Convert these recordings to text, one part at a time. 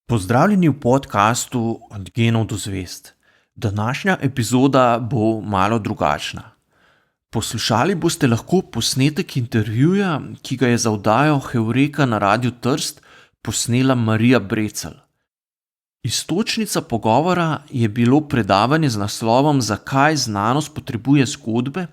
Pozdravljeni v podkastu Od genov do zvezd. Današnja epizoda bo malo drugačna. Poslušali boste lahko posnetek intervjuja, ki ga je za oddajo Heureka na Radiu Trst posnela Marija Brecelj. Iztočnica pogovora je bilo predavanje z naslovom Zakaj znanost potrebuje zgodbe,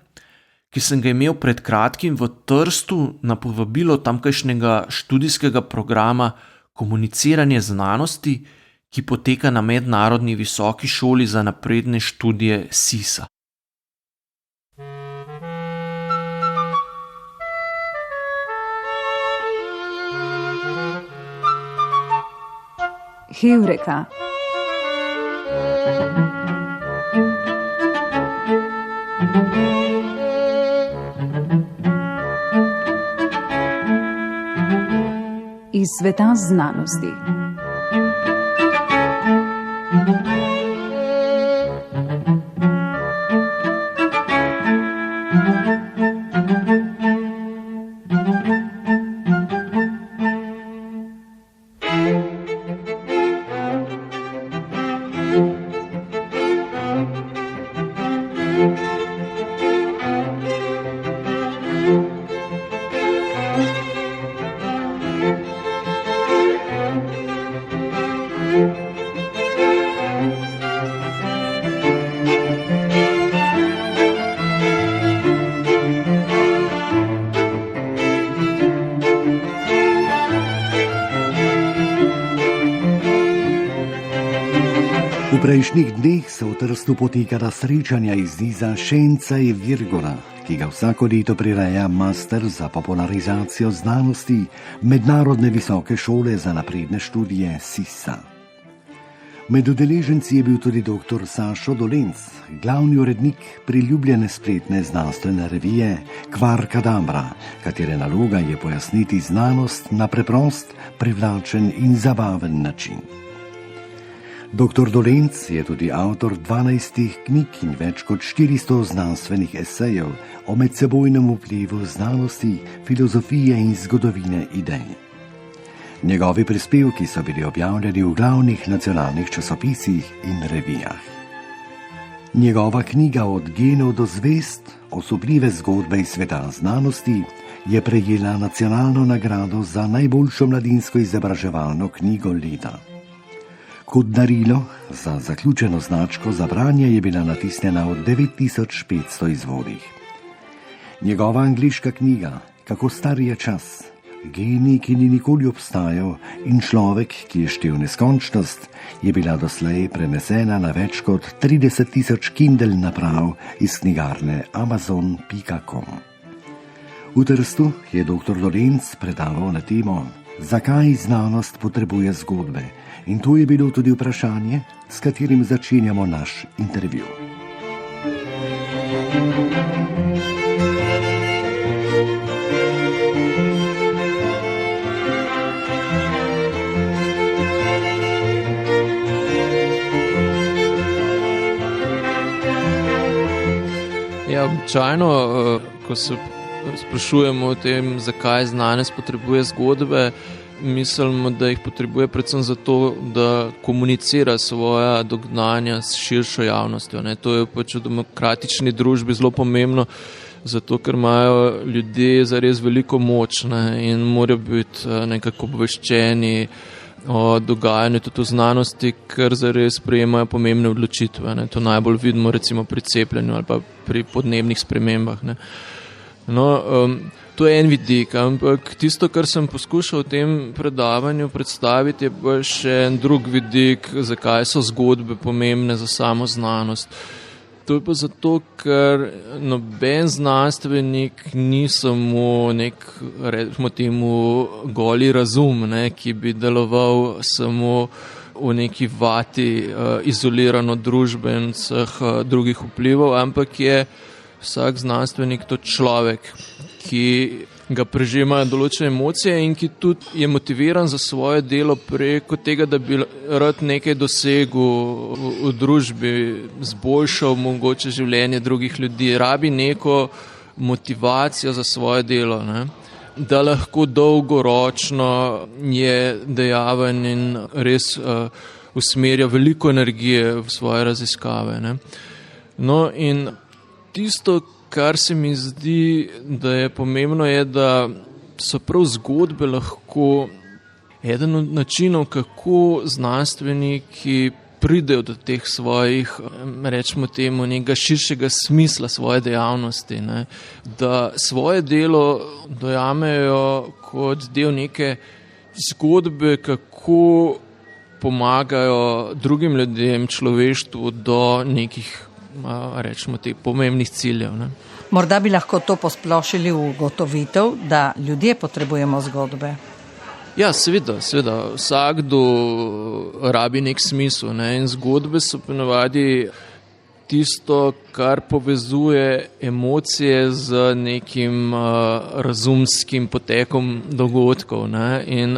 ki sem ga imel pred kratkim v Trstu na povabilo tamkajšnjega študijskega programa Komuniciranje znanosti, ki poteka na Mednarodni visoki šoli za napredne študije SISA. Heureka. Iz sveta znanosti. V prejšnjih dneh so v Trstu potekala srečanja iz niza Šenca in Virgora, ki ga vsako leto prireja master za popularizacijo znanosti Mednarodne visoke šole za napredne študije SISA. Med udeleženci je bil tudi dr. Sašo Dolenc, glavni urednik priljubljene spletne znanstvene revije Kvarkadabra, katere naloga je pojasniti znanost na preprost, privlačen in zabaven način. Dr. Dolenc je tudi avtor 12 knjig in več kot 400 znanstvenih esejev o medsebojnem vplivu znanosti, filozofije in zgodovine idej. Njegovi prispevki so bili objavljeni v glavnih nacionalnih časopisih in revijah. Njegova knjiga Od genov do zvezd, osupljive zgodbe iz sveta znanosti, je prejela nacionalno nagrado za najboljšo mladinsko izobraževalno knjigo leta. Kot darilo za zaključeno značko za branje je bila natisnjena v 9500 izvodih. Njegova angleška knjiga Kako star je čas, genij, ki ni nikoli obstajal, in človek, ki je štel neskončnost, je bila doslej prenesena na več kot 30.000 Kindle naprav iz knjigarne Amazon.com. V Trstu je dr. Dolenc predaval na temo Zakaj znanost potrebuje zgodbe, in to je bilo tudi vprašanje, s katerim začenjamo naš intervju. Ja, običajno, ko se sprašujemo o tem, zakaj znanost potrebuje zgodbe, mislimo, da jih potrebuje predvsem zato, da komunicira svoja dognanja s širšo javnostjo. To je pač v demokratični družbi zelo pomembno, zato ker imajo ljudje zares veliko moč in morajo biti nekako obveščeni o dogajanju tudi v znanosti, ker zares sprejemajo pomembne odločitve. To najbolj vidimo recimo pri cepljenju ali pa pri podnebnih spremembah. To je en vidik, ampak tisto, kar sem poskušal v tem predavanju predstaviti, je pa še en drug vidik, zakaj so zgodbe pomembne za samo znanost. To je pa zato, ker noben znanstvenik ni samo nek, rečemo temu, goli razum, ki bi deloval samo v neki vati, izoliran od družbe in vseh drugih vplivov, ampak je vsak znanstvenik to človek, ki ga prežema določene emocije in ki tudi je motiviran za svoje delo preko tega, da bi rad nekaj dosegel v družbi, zboljšal mogoče življenje drugih ljudi, rabi neko motivacijo za svoje delo. da lahko dolgoročno je dejaven in res usmerja veliko energije v svoje raziskave. Ne. No in tisto, kar se mi zdi, da je pomembno, je, da so prav zgodbe lahko eden od načinov, kako znanstveniki pridejo do teh svojih, rečemo temu, nekega širšega smisla svoje dejavnosti, ne? Da svoje delo dojamejo kot del neke zgodbe, kako pomagajo drugim ljudem, človeštvu do nekih, rečemo, teh pomembnih ciljev. Ne? Morda bi lahko to posplošili v ugotovitev, da ljudje potrebujemo zgodbe. Ja, seveda, vsakdo rabi nek smisel, ne? In zgodbe so ponavadi tisto, kar povezuje emocije z nekim razumskim potekom dogodkov, ne? In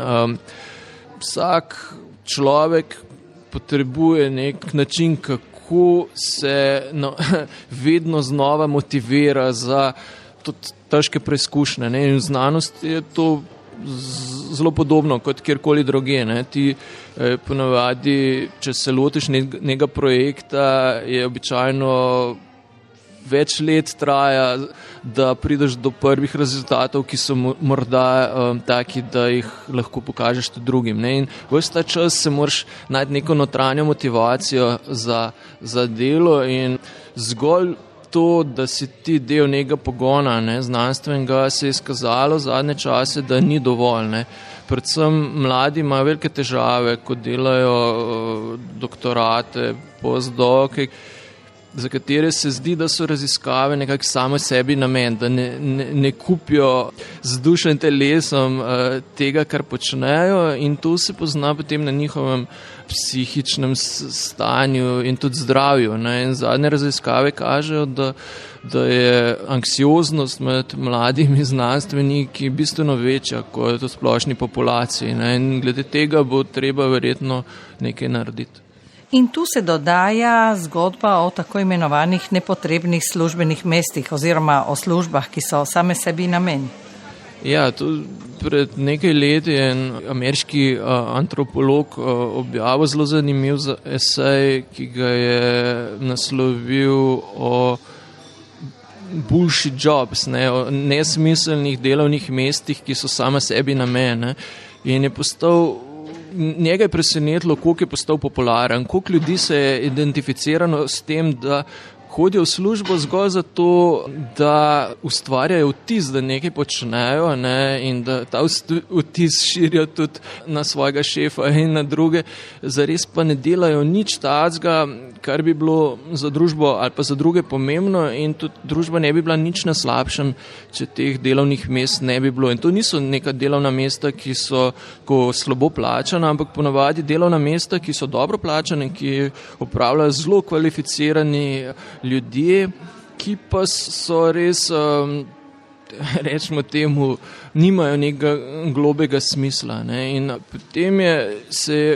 vsak človek potrebuje nek način, kako se vedno znova motivira za tudi težke preizkušnje, ne? In v znanosti je to zelo podobno kot kjerkoli drugje. Ne? Ti ponavadi, če se lotiš nekega projekta, je običajno več let traja, da prideš do prvih rezultatov, ki so morda taki, da jih lahko pokažeš tudi drugim. Ne? In ves ta čas se moraš najti neko notranjo motivacijo za delo in zgolj to, da si ti del nekega pogona, ne, znanstvenega, se je izkazalo zadnje čase, da ni dovolj. Ne. Predvsem mladi imajo velike težave, ko delajo doktorate, postdoke, za katere se zdi, da so raziskave nekako same sebi namen, da ne kupijo z dušo in telesom tega, kar počnejo, in to se pozna potem na njihovem psihičnem stanju in tudi zdravju. Ne. In zadnje raziskave kažejo, da je anksioznost med mladimi znanstveniki bistveno večja kot v splošni populaciji. Ne. In glede tega bo treba verjetno nekaj narediti. In tu se dodaja zgodba o tako imenovanih nepotrebnih službenih mestih oziroma o službah, ki so same sebi namen. Ja, pred nekaj leti je en ameriški antropolog objavil zelo zanimiv esej, ki ga je naslovil o bullshit jobs, ne, o nesmiselnih delovnih mestih, ki so same sebi namen. Ne. In je postal njega je presenetilo, koliko je postal popularen, koliko ljudi se je identificirano s tem, da hodijo v službo zgolj zato, da ustvarjajo vtis, da nekaj počnejo, ne, in da ta vtis širijo tudi na svojega šefa in na druge, zares pa ne delajo nič takega, kar bi bilo za družbo ali pa za druge pomembno, in tudi družba ne bi bila nič na slabšem, če teh delovnih mest ne bi bilo. In to niso neka delovna mesta, ki so slabo plačana, ampak ponavadi delovna mesta, ki so dobro plačane, ki opravljajo zelo kvalificirani ljudje, ki pa so res, rečemo temu, nimajo nekega globega smisla. Ne. In potem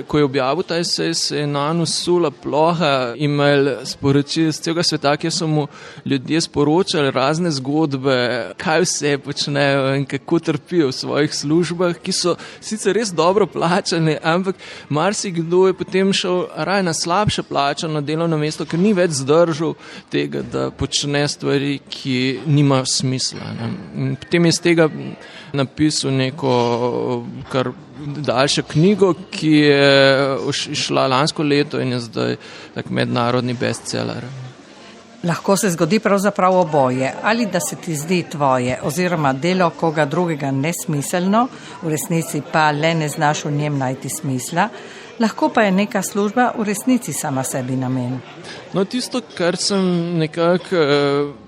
ko je objavil ta esej, se je nanj usula ploha imel sporočil z celega sveta, kjer so mu ljudje sporočali razne zgodbe, kaj vse počnejo in kako trpijo v svojih službah, ki so sicer res dobro plačane, ampak marsikdo je potem šel raj na slabše plačano delovno mesto, ker ni več zdržal tega, da počne stvari, ki nimajo smisla. Ne. In potem je z tega napisal neko kar daljšo knjigo, ki je šla lansko leto in je zdaj tak mednarodni bestseller. Lahko se zgodi pravzaprav oboje, ali da se ti zdi tvoje oziroma delo koga drugega nesmiselno, v resnici pa le ne znaš v njem najti smisla, lahko pa je neka služba v resnici sama sebi namen. No, tisto, kar sem nekako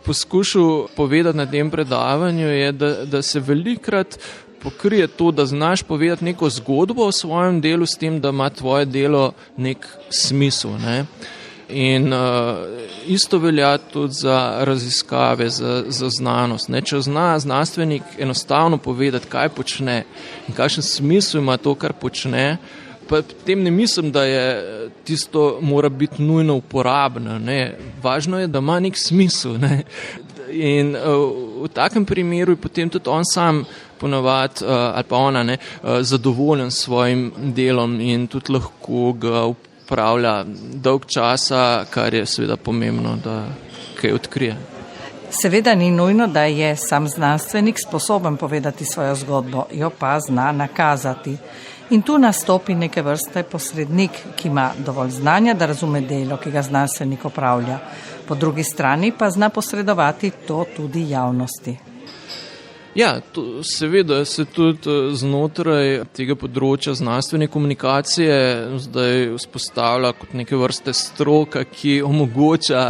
poskušal povedati na tem predavanju, je, da se velikokrat pokrije to, da znaš povedati neko zgodbo o svojem delu s tem, da ima tvoje delo nek smisel. Ne? In isto velja tudi za raziskave, za znanost. Ne? Če zna znanstvenik enostavno povedati, kaj počne in kakšen smisel ima to, kar počne, pa tem ne mislim, da je tisto mora biti nujno uporabno. Ne. Važno je, da ima nek smisel. Ne. In v takem primeru je potem tudi on sam ponavadi, ali pa ona, ne, zadovoljen s svojim delom in tudi lahko ga upravlja dolg časa, kar je seveda pomembno, da kaj odkrije. Seveda ni nujno, da je sam znanstvenik sposoben povedati svojo zgodbo, jo pa zna nakazati. In tu nastopi neke vrste posrednik, ki ima dovolj znanja, da razume delo, ki ga znanstvenik opravlja. Po drugi strani pa zna posredovati to tudi javnosti. Ja, seveda se tudi znotraj tega področja znanstvene komunikacije zdaj vzpostavlja kot neke vrste stroka, ki omogoča,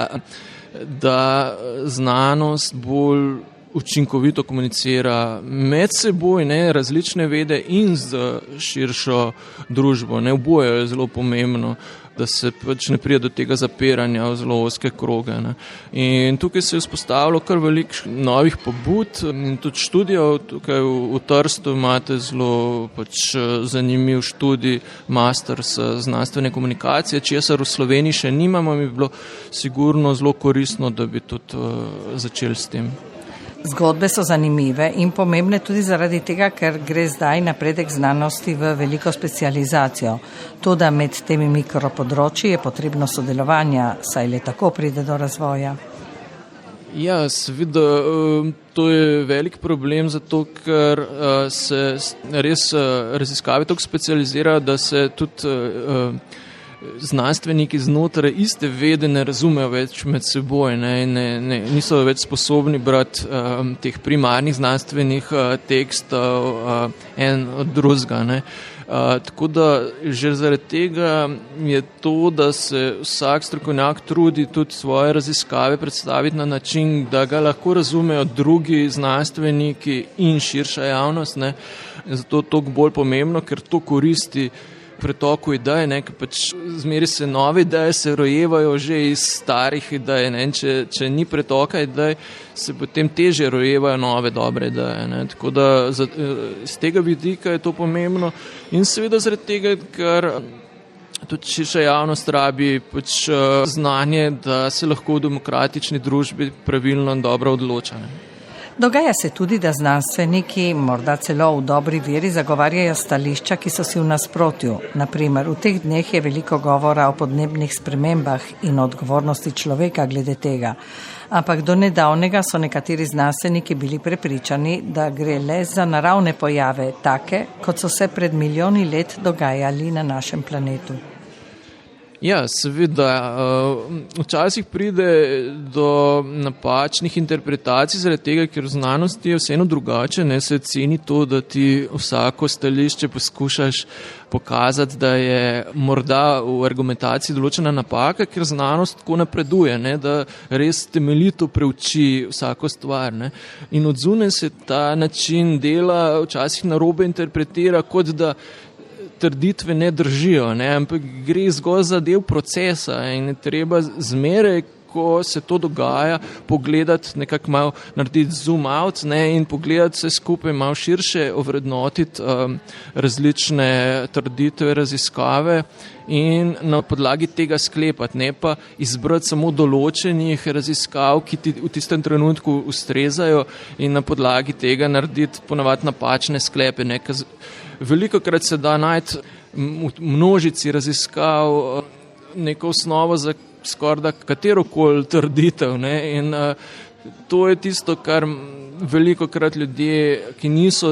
da znanost bolj učinkovito komunicira med seboj, ne, različne vede in z širšo družbo. Ne, oboje je zelo pomembno, da se pač ne pride do tega zapiranja v zelo ozke kroge. Ne. In tukaj se je vzpostavilo kar veliko novih pobud in tudi študijev. Tukaj v Trstu imate zelo pač zanimiv študij Masters znanstvene komunikacije, česar v Sloveniji še nimamo, mi bi bilo sigurno zelo koristno, da bi tudi začeli s tem. Zgodbe so zanimive in pomembne tudi zaradi tega, ker gre zdaj napredek znanosti v veliko specializacijo. Toda med temi mikropodročji je potrebno sodelovanja, saj le tako pride do razvoja. Ja, seveda, to je velik problem, zato ker se res raziskave tako specializirajo, da se tudi znanstveniki znotraj iste vede ne razumejo več med seboj, niso več sposobni brati teh primarnih znanstvenih tekstov en od drugega. Tako da že zaradi tega je to, da se vsak strokovnjak trudi tudi svoje raziskave predstaviti na način, da ga lahko razumejo drugi znanstveniki in širša javnost. Zato je to bolj pomembno, ker to koristi pretoku idej, ker pač zmeri se nove ideje, se rojevajo že iz starih idej. Če ni pretoka idej, se potem teže rojevajo nove dobre ideje. Tako da z tega vidika je to pomembno in seveda zaradi tega, ker tudi širša javnost rabi pač znanje, da se lahko v demokratični družbi pravilno in dobro odloča. Dogaja se tudi, da znanstveniki, morda celo v dobri veri, zagovarjajo stališča, ki so si v nasprotju. Naprimer, v teh dneh je veliko govora o podnebnih spremembah in odgovornosti človeka glede tega. Ampak do nedavnega so nekateri znanstveniki bili prepričani, da gre le za naravne pojave, take, kot so se pred milijoni let dogajali na našem planetu. Ja, seveda, včasih pride do napačnih interpretacij zaradi tega, ker v znanosti je vseeno drugače, se ceni to, da ti vsako stališče poskušaš pokazati, da je morda v argumentaciji določena napaka, ker znanost tako napreduje, da res temeljito preuči vsako stvar. In od zunaj se ta način dela včasih narobe interpretira, kot da trditve ne držijo, ampak gre zgolj za del procesa in je treba zmeraj, ko se to dogaja, pogledati, nekako malo narediti zoom out in pogledati vse skupaj malo širše, ovrednotiti različne trditve, raziskave in na podlagi tega sklepati, ne pa izbrati samo določenih raziskav, ki ti v tistem trenutku ustrezajo in na podlagi tega narediti ponavadi napačne sklepe. Velikokrat se da najti v množici raziskav neko osnovo za skorda katerokoli trditev. In to je tisto, kar velikokrat ljudje, ki niso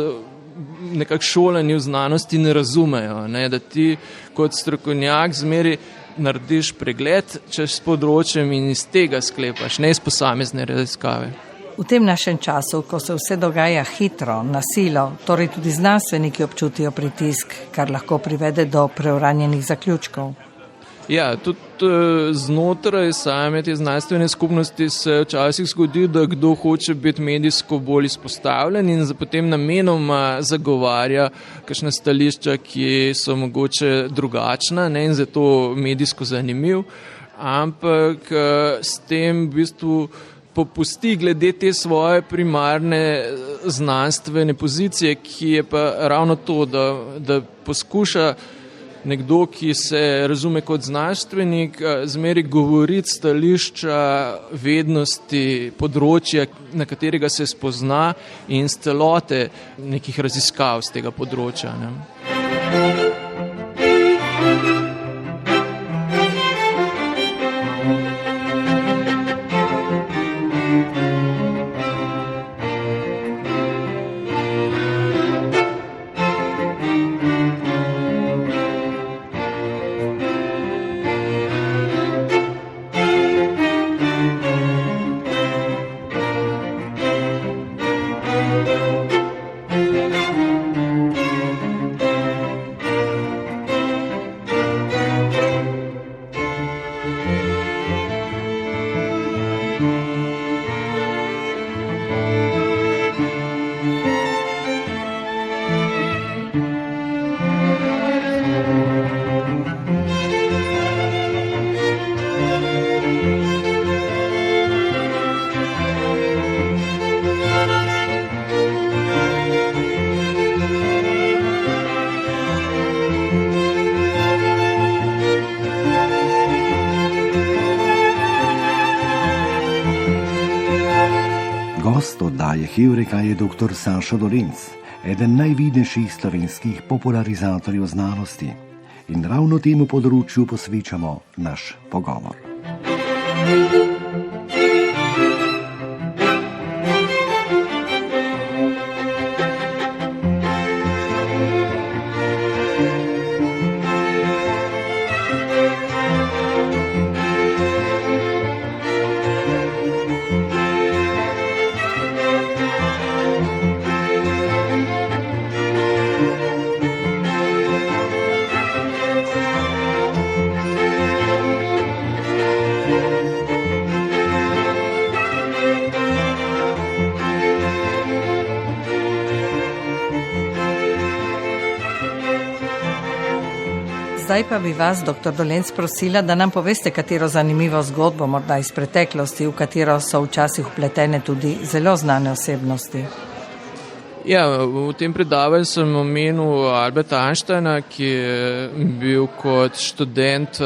nekako šolani v znanosti, ne razumejo. Da ti kot strokovnjak zmeri narediš pregled čez področjem in iz tega sklepaš, ne iz posamezne raziskave. V tem našem času, ko se vse dogaja hitro, na silo, torej tudi znanstveniki občutijo pritisk, kar lahko privede do preuranjenih zaključkov. Ja, tudi znotraj same te znanstvene skupnosti se včasih zgodi, da kdo hoče biti medijsko bolj izpostavljen in potem namenoma zagovarja kakšna stališča, ki so mogoče drugačna in zato medijsko zanimiv, ampak s tem v bistvu popusti glede te svoje primarne znanstvene pozicije, ki je pa ravno to, da poskuša nekdo, ki se razume kot znanstvenik, zmeri govoriti stališča vednosti področja, na katerega se spozna in z celote nekih raziskav z tega področja. Ne. Gost oddaje Heureka je dr. Sašo Dolenc, eden najvidnejših slovenskih popularizatorjev znanosti. In ravno temu področju posvečamo naš pogovor. Zdaj pa bi vas, dr. Dolenc, prosila, da nam poveste, katero zanimivo zgodbo, morda iz preteklosti, v katero so včasih vpletene tudi zelo znane osebnosti. Ja, v tem predavanju sem omenil Alberta Einsteina, ki je bil kot študent,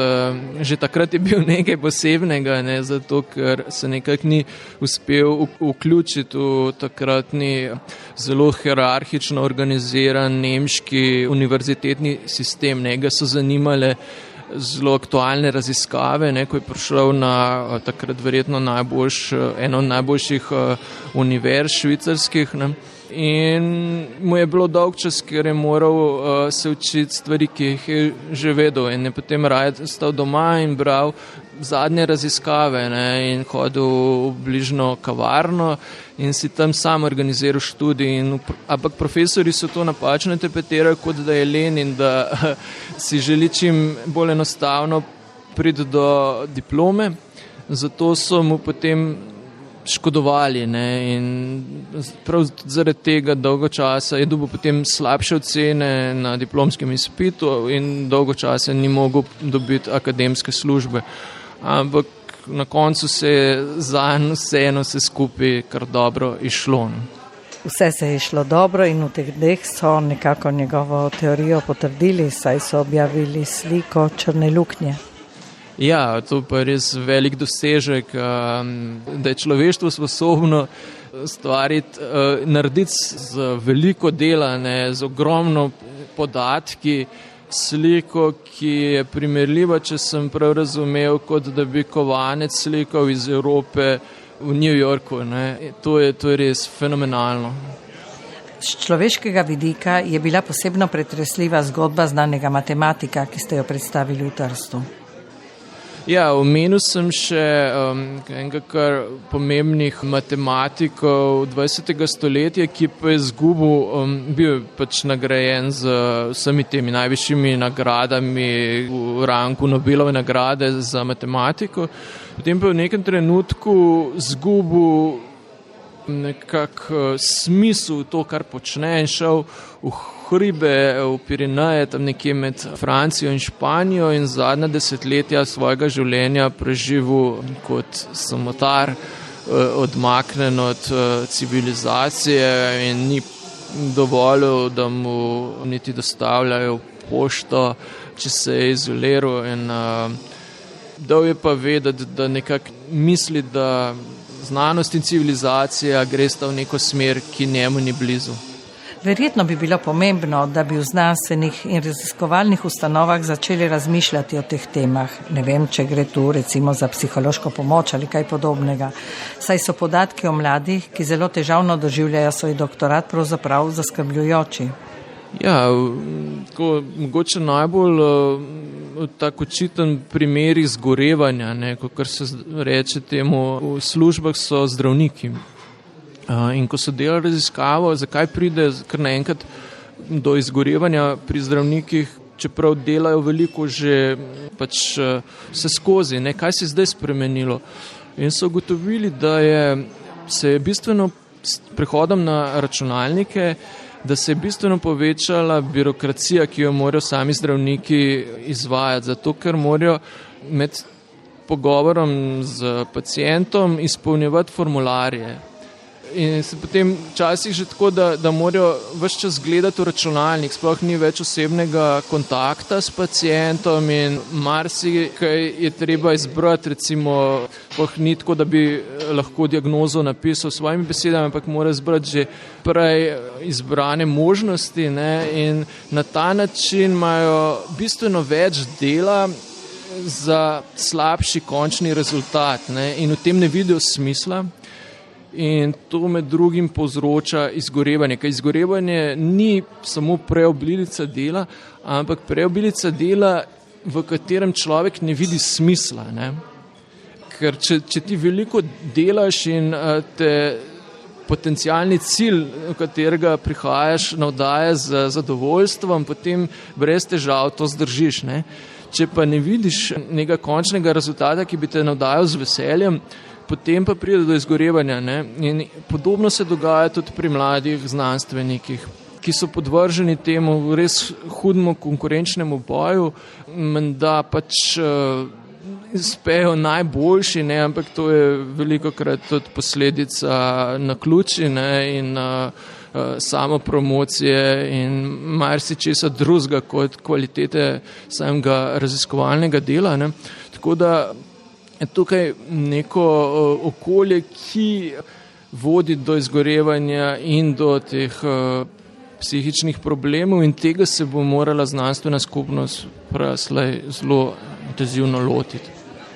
že takrat je bil nekaj posebnega, ne, zato ker se nekako ni uspel vključiti v takratni zelo hierarhično organiziran nemški univerzitetni sistem. Ga so zanimale zelo aktualne raziskave, ko je prišel na takrat verjetno eno od najboljših univerz švicarskih. Ne. In mu je bilo dolg čas, ker je moral se učiti stvari, ki jih je že vedel, in je potem raje stal doma in bral zadnje raziskave, in hodil v bližnjo kavarno in si tam sam organiziral študij. Ampak profesori so to napačno interpretirali, kot da je len in da si želi čim bolj enostavno priti do diplome, zato so mu potem škodovali, in prav zaradi tega dolgo časa je dobil potem slabše ocene na diplomskem izpitu in dolgo časa ni mogel dobiti akademske službe. Ampak na koncu se je zanj vseeno vse skupaj kar dobro izšlo. Vse se je išlo dobro in v teh dneh so nekako njegovo teorijo potrdili, saj so objavili sliko črne luknje. Ja, to pa je res velik dosežek, da je človeštvo sposobno stvariti, narediti z veliko dela, z ogromno podatki, sliko, ki je primerljiva, če sem prav razumel, kot da bi kovanec slikal iz Evrope v New Yorku. To je res fenomenalno. Z človeškega vidika je bila posebno pretresljiva zgodba znanega matematika, ki ste jo predstavili v Trstu. Ja, omenil sem še enega kar pomembnih matematikov 20. stoletja, ki pa je bil pač nagrajen z vsemi temi najvišjimi nagradami v rangu Nobelove nagrade za matematiko. Potem pa v nekem trenutku izgubil nekak smisel to, kar počne, in šel v hribe, v Pirineje, tam nekje med Francijo in Španijo, in zadnja desetletja svojega življenja preživel kot samotar, odmaknen od civilizacije, in ni dovolil, da mu niti dostavljajo pošto, če se je izoliral in dal je pa vedeti, da nekako misli, da znanost in civilizacija gresta v neko smer, ki njemu ni blizu. Verjetno bi bilo pomembno, da bi v znanstvenih in raziskovalnih ustanovah začeli razmišljati o teh temah. Ne vem, če gre tu recimo za psihološko pomoč ali kaj podobnega. Saj so podatki o mladih, ki zelo težavno doživljajo svoj doktorat, pravzaprav zaskrbljujoči. Ja, mogoče najbolj tak očiten primer izgorevanja, kot se reče temu, v službah so zdravniki. In ko so delali raziskavo, zakaj pride kar naenkrat do izgorevanja pri zdravnikih, čeprav delajo veliko že vse skozi, kaj se je zdaj spremenilo. In so ugotovili, da se je bistveno s prehodom na računalnike, da se je bistveno povečala birokracija, ki jo morajo sami zdravniki izvajati, zato ker morajo med pogovorom z pacientom izpolnjevati formularje. In se potem včasih že tako, da morajo ves čas gledati v računalnik, sploh ni več osebnega kontakta s pacientom in marsikaj je treba izbrati, recimo, sploh ni tako, da bi lahko diagnozo napisal s svojimi besedami, ampak mora izbrati že prej izbrane možnosti, in na ta način imajo bistveno več dela za slabši končni rezultat, in v tem ne vidijo smisla. In to med drugim povzroča izgorevanje, ker izgorevanje ni samo preobilica dela, ampak preobilica dela, v katerem človek ne vidi smisla. Ker če ti veliko delaš in te potencialni cilj, v katerega prihajaš, navdaja z zadovoljstvom, potem brez težav to zdržiš. Če pa ne vidiš nekega končnega rezultata, ki bi te navdajal z veseljem, potem pa pride do izgorevanja. In podobno se dogaja tudi pri mladih znanstvenikih, ki so podvrženi temu res hudemu konkurenčnemu boju, menda uspejo najboljši, ampak to je velikokrat tudi posledica naključij in samopromocije in marsičesa drugega kot kvalitete samega raziskovalnega dela. Tako da je tukaj neko okolje, ki vodi do izgorevanja in do teh psihičnih problemov in tega se bo morala znanstvena skupnost praslej zelo intenzivno lotiti.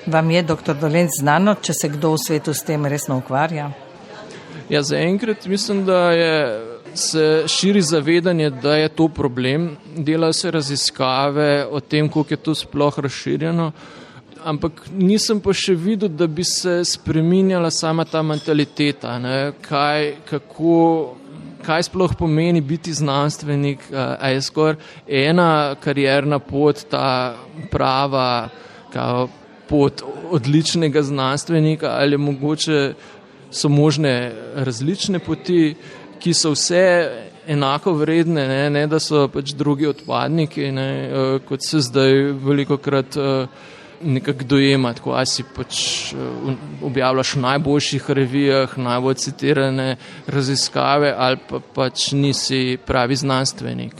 Vam je, dr. Dolenc, znano, če se kdo v svetu s tem resno ukvarja? Ja, zaenkrat mislim, da se širi zavedanje, da je to problem. Delajo se raziskave o tem, koliko je to sploh razširjeno, ampak nisem pa še videl, da bi se spreminjala sama ta mentaliteta, kaj sploh pomeni biti znanstvenik, a je skoraj ena karierna pot, ta prava pot odličnega znanstvenika, ali mogoče so možne različne poti, ki so vse enako vredne, ne da so drugi odpadniki, kot se zdaj velikokrat nekako dojema, tako a si objavljaš v najboljših revijah, najbolj citirane raziskave ali pa nisi pravi znanstvenik.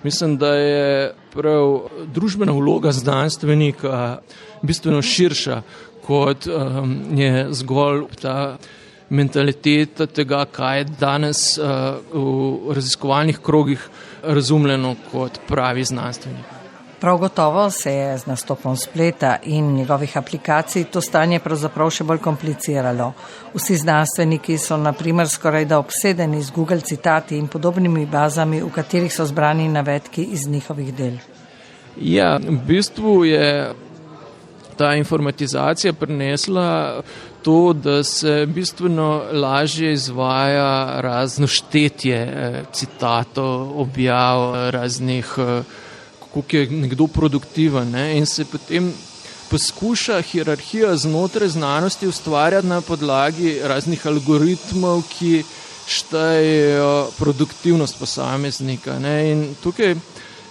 Mislim, da je prav družbena vloga znanstvenika bistveno širša, kot je zgolj ta mentaliteta tega, kaj je danes v raziskovalnih krogih razumljeno kot pravi znanstvenik. Prav gotovo se je z nastopom spleta in njegovih aplikacij to stanje pravzaprav še bolj kompliciralo. Vsi znanstveniki so na primer skorajda obsedeni z Google citati in podobnimi bazami, v katerih so zbrani navedki iz njihovih del. Ja, v bistvu je ta informatizacija prinesla to, da se bistveno lažje izvaja razno štetje citatov, objav, raznih kako je nekdo produktiven, in se potem poskuša hierarhija znotraj znanosti ustvarjati na podlagi raznih algoritmov, ki štejejo produktivnost posameznika. In tukaj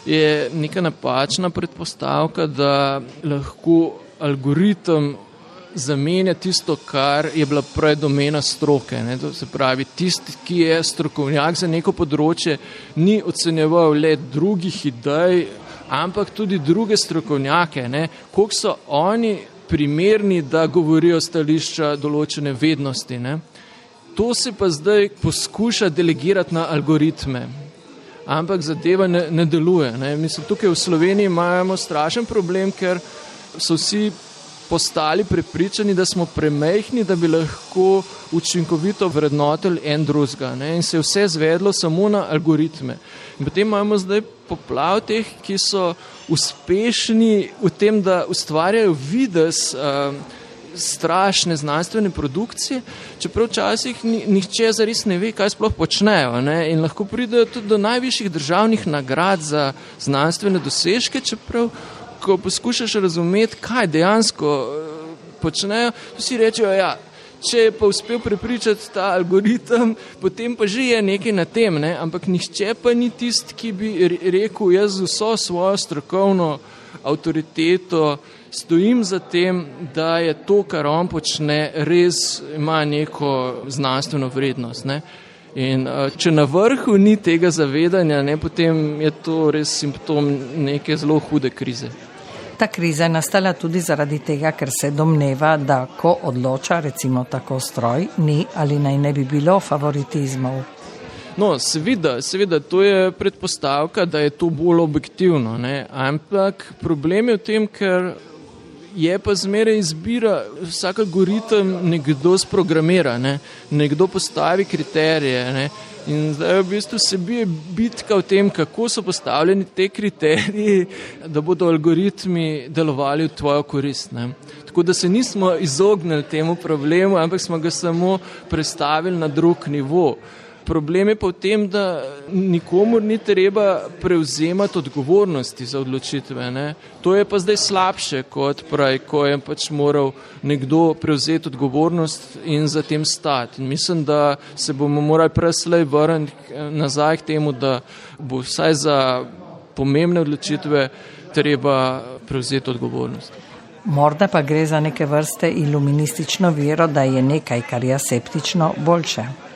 je neka napačna predpostavka, da lahko algoritem zamenja tisto, kar je bila prej domena stroke. To se pravi, tisti, ki je strokovnjak za neko področje, ni ocenjeval le drugih idej, ampak tudi druge strokovnjake, ne, koliko so oni primerni, da govorijo stališča določene vednosti. Ne. To se pa zdaj poskuša delegirati na algoritme, ampak zadeva ne deluje. Ne. Mislim, tukaj v Sloveniji imamo strašen problem, ker so vsi postali prepričani, da smo premajhni, da bi lahko učinkovito vrednotili en drugega. In se je vse zvedlo samo na algoritme. In potem imamo zdaj poplav teh, ki so uspešni v tem, da ustvarjajo videz strašne znanstvene produkcije, čeprav včasih nihče zares ne ve, kaj sploh počnejo. Ne? In lahko pridejo tudi do najvišjih državnih nagrad za znanstvene dosežke, čeprav ko poskušaš razumeti, kaj dejansko počnejo, vsi rečejo, ja, če je pa uspel prepričati ta algoritem, potem pa že je nekaj na tem, ne? Ampak nihče pa ni tisti, ki bi rekel, jaz z vso svojo strokovno avtoriteto stojim za tem, da je to, kar on počne, res ima neko znanstveno vrednost. Ne? In če na vrhu ni tega zavedanja, ne, potem je to res simptom neke zelo hude krize. Ta kriza je nastala tudi zaradi tega, ker se domneva, da ko odloča, recimo tako stroj, ni ali naj ne bi bilo favoritizmov. No, seveda, to je predpostavka, da je to bolj objektivno, ne? Ampak problem je v tem, ker je pa zmeraj izbira, vsak algoritem nekdo sprogramira, ne? Nekdo postavi kriterije, ne? In zdaj v bistvu se bije bitka v tem, kako so postavljeni te kriteriji, da bodo algoritmi delovali v tvojo korist. Ne? Tako da se nismo izognili temu problemu, ampak smo ga samo prestavili na drug nivo. Problem je pa v tem, da nikomur ni treba prevzemati odgovornosti za odločitve. Ne? To je pa zdaj slabše kot prej, ko je pač moral nekdo prevzeti odgovornost in za tem stati. In mislim, da se bomo morali preslej vrniti nazaj k temu, da bo vsaj za pomembne odločitve treba prevzeti odgovornost. Morda pa gre za neke vrste iluministično vero, da je nekaj, kar je aseptično, boljše.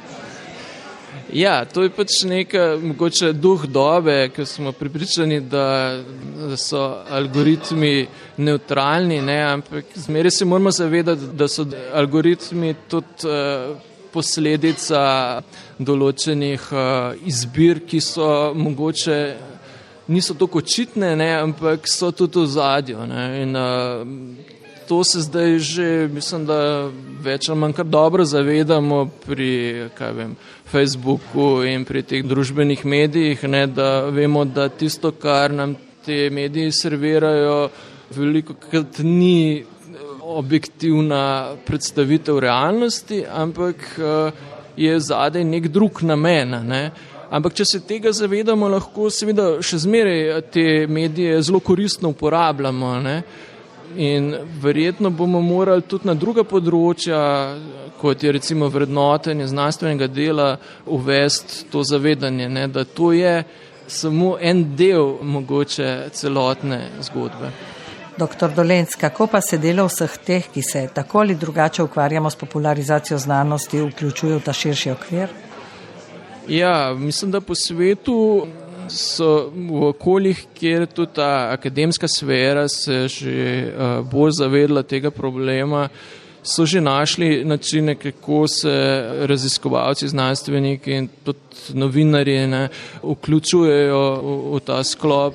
Ja, to je pač neka mogoče duh dobe, ker smo pripričani, da so algoritmi nevtralni, ne, ampak zmeraj se moramo zavedati, da so algoritmi tudi posledica določenih izbir, ki so mogoče niso toliko očitne, ne, ampak so tudi v ozadju. In to se zdaj že, mislim, da več ali manj kar dobro zavedamo pri, Facebooku in pri teh družbenih medijih, ne, da vemo, da tisto, kar nam te mediji servirajo, veliko krat ni objektivna predstavitev realnosti, ampak je zadaj nek drug namen. Ne. Ampak če se tega zavedamo, lahko seveda še zmeraj te medije zelo koristno uporabljamo. Ne. In verjetno bomo morali tudi na druga področja, kot je recimo vrednotenje znanstvenega dela, uvesti to zavedanje, ne, da to je samo en del mogoče celotne zgodbe. Doktor Dolenc, kako pa se delo vseh teh, ki se tako ali drugače ukvarjamo s popularizacijo znanosti, vključuje v ta širši okvir? Ja, mislim, da po svetu so v okoljih, kjer tudi ta akademska sfera se že bolj zavedla tega problema, so že našli načine, kako se raziskovalci, znanstveniki in tudi novinarji vključujejo v ta sklop.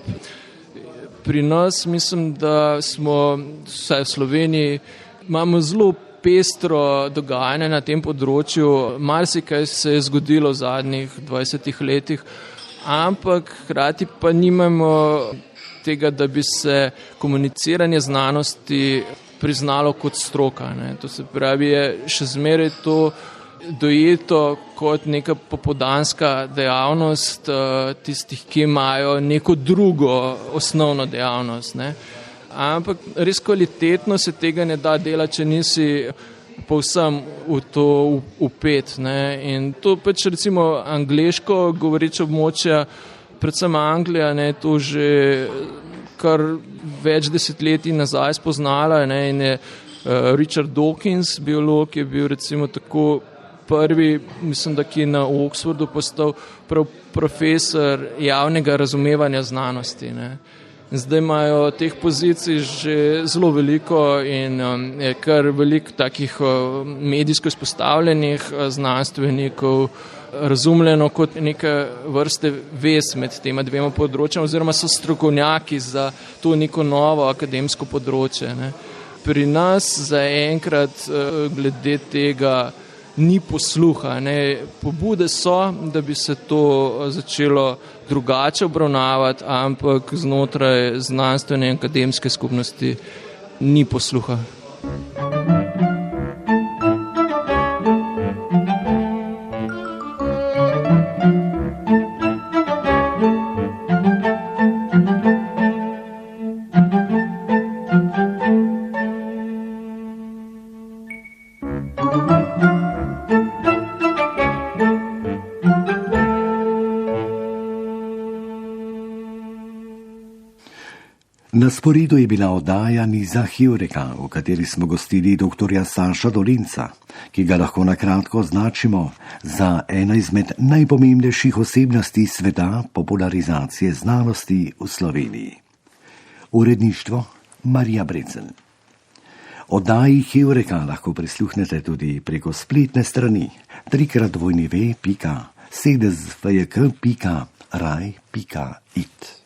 Pri nas mislim, da smo, vsaj v Sloveniji, imamo zelo pestro dogajanje na tem področju. Marsikaj se je zgodilo v zadnjih 20 letih, ampak hkrati pa nimamo tega, da bi se komuniciranje znanosti priznalo kot stroka. Ne. To se pravi, je še zmeraj to dojeto kot neka popoldanska dejavnost tistih, ki imajo neko drugo osnovno dejavnost. Ne. Ampak res kvalitetno se tega ne da delati, če nisi povsem v to vpet. Ne. In to pač recimo angleško govoreče območja, predvsem Anglija, ne, to že kar več desetletij nazaj spoznala, ne, in je Richard Dawkins, biolog, je bil recimo tako prvi, mislim, da ki je na Oxfordu postal prav profesor javnega razumevanja znanosti. Ne. Zdaj imajo teh pozicij že zelo veliko in je kar veliko takih medijsko izpostavljenih znanstvenikov razumljeno kot neke vrste vez med tema dvema področjama oziroma so strokovnjaki za to neko novo akademsko področje. Ne. Pri nas zaenkrat glede tega ni posluha. Ne. Pobude so, da bi se to začelo drugače obravnavati, ampak znotraj znanstvene in akademske skupnosti ni posluha. Na sporedu je bila oddaja Niza Hjureka, v kateri smo gostili dr. Saša Dolinca, ki ga lahko na kratko označimo za eno izmed najpomembnejših osebnosti sveta popularizacije znanosti v Sloveniji. Uredništvo Marija Brecelj. Oddaji Hjureka lahko prisluhnete tudi preko spletne strani www.sedezfjk.raj.it.